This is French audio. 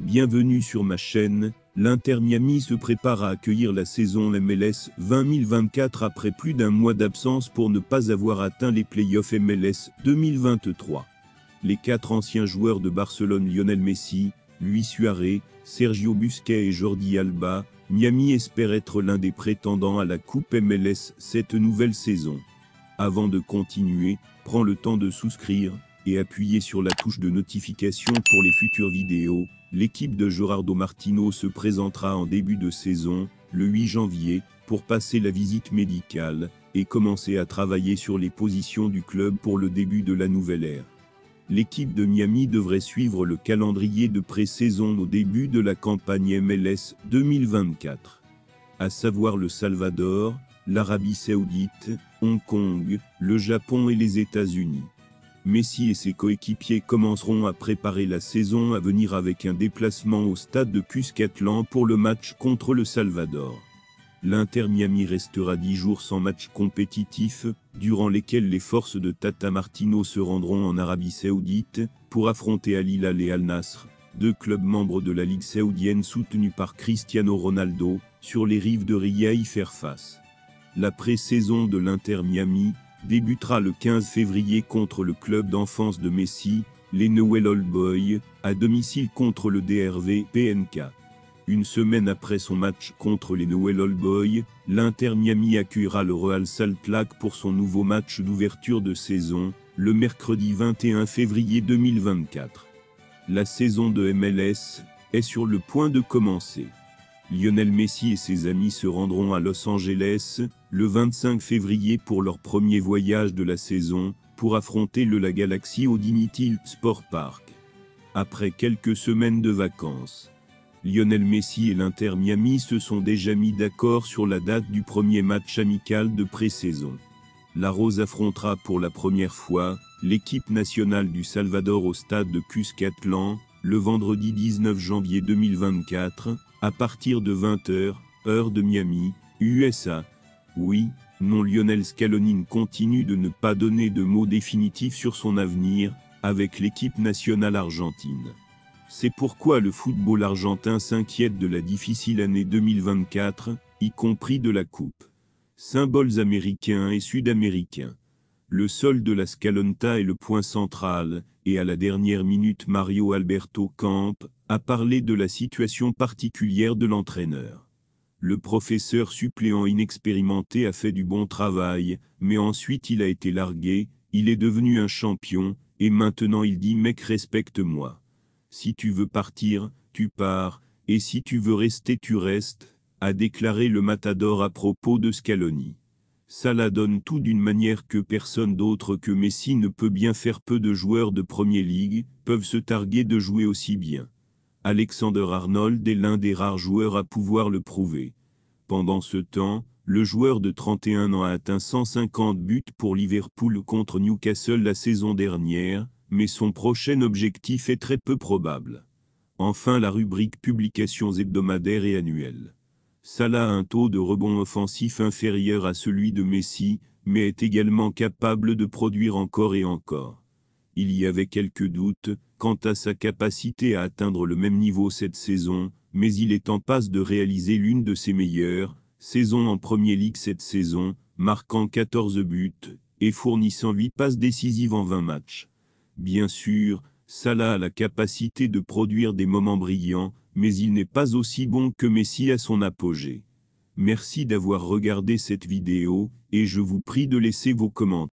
Bienvenue sur ma chaîne. L'Inter Miami se prépare à accueillir la saison MLS 2024 après plus d'un mois d'absence pour ne pas avoir atteint les playoffs MLS 2023. Les 4 anciens joueurs de Barcelone, Lionel Messi, Luis Suarez, Sergio Busquets et Jordi Alba, Miami espère être l'un des prétendants à la Coupe MLS cette nouvelle saison. Avant de continuer, prends le temps de souscrire et appuyer sur la touche de notification pour les futures vidéos. L'équipe de Gerardo Martino se présentera en début de saison, le 8 janvier, pour passer la visite médicale et commencer à travailler sur les positions du club pour le début de la nouvelle ère. L'équipe de Miami devrait suivre le calendrier de pré-saison au début de la campagne MLS 2024, à savoir le Salvador, l'Arabie Saoudite, Hong Kong, le Japon et les États-Unis. Messi et ses coéquipiers commenceront à préparer la saison à venir avec un déplacement au stade de Cuscatlán pour le match contre le Salvador. L'Inter Miami restera 10 jours sans match compétitif, durant lesquels les forces de Tata Martino se rendront en Arabie Saoudite pour affronter Al Hilal et Al Nasr, deux clubs membres de la Ligue saoudienne soutenus par Cristiano Ronaldo, sur les rives de Riyad y faire face. La pré-saison de l'Inter Miami débutera le 15 février contre le club d'enfance de Messi, les Newell's Old Boys, à domicile contre le DRV PNK. Une semaine après son match contre les Newell's Old Boys, l'Inter Miami accueillera le Real Salt Lake pour son nouveau match d'ouverture de saison, le mercredi 21 février 2024. La saison de MLS est sur le point de commencer. Lionel Messi et ses amis se rendront à Los Angeles le 25 février pour leur premier voyage de la saison, pour affronter la Galaxy au Dignity Sport Park. Après quelques semaines de vacances, Lionel Messi et l'Inter Miami se sont déjà mis d'accord sur la date du premier match amical de pré-saison. La Rose affrontera pour la première fois l'équipe nationale du Salvador au stade de Cuscatlán, le vendredi 19 janvier 2024, à partir de 20h, heure de Miami, USA. Oui, non, Lionel Scaloni continue de ne pas donner de mots définitifs sur son avenir avec l'équipe nationale argentine. C'est pourquoi le football argentin s'inquiète de la difficile année 2024, y compris de la Coupe. Symboles américains et sud-américains. Le sol de la Scalonta est le point central, et à la dernière minute Mario Alberto Camp a parlé de la situation particulière de l'entraîneur. Le professeur suppléant inexpérimenté a fait du bon travail, mais ensuite il a été largué, il est devenu un champion, et maintenant il dit « mec, respecte-moi. Si tu veux partir, tu pars, et si tu veux rester, tu restes », a déclaré le Matador à propos de Scaloni. Ça la donne tout d'une manière que personne d'autre que Messi ne peut bien faire. Peu de joueurs de Premier League peuvent se targuer de jouer aussi bien. Alexander-Arnold est l'un des rares joueurs à pouvoir le prouver. Pendant ce temps, le joueur de 31 ans a atteint 150 buts pour Liverpool contre Newcastle la saison dernière, mais son prochain objectif est très peu probable. Enfin, la rubrique publications hebdomadaires et annuelles. Salah a un taux de rebond offensif inférieur à celui de Messi, mais est également capable de produire encore et encore. Il y avait quelques doutes quant à sa capacité à atteindre le même niveau cette saison, mais il est en passe de réaliser l'une de ses meilleures saisons en Premier League cette saison, marquant 14 buts et fournissant 8 passes décisives en 20 matchs. Bien sûr, Salah a la capacité de produire des moments brillants, mais il n'est pas aussi bon que Messi à son apogée. Merci d'avoir regardé cette vidéo, et je vous prie de laisser vos commentaires.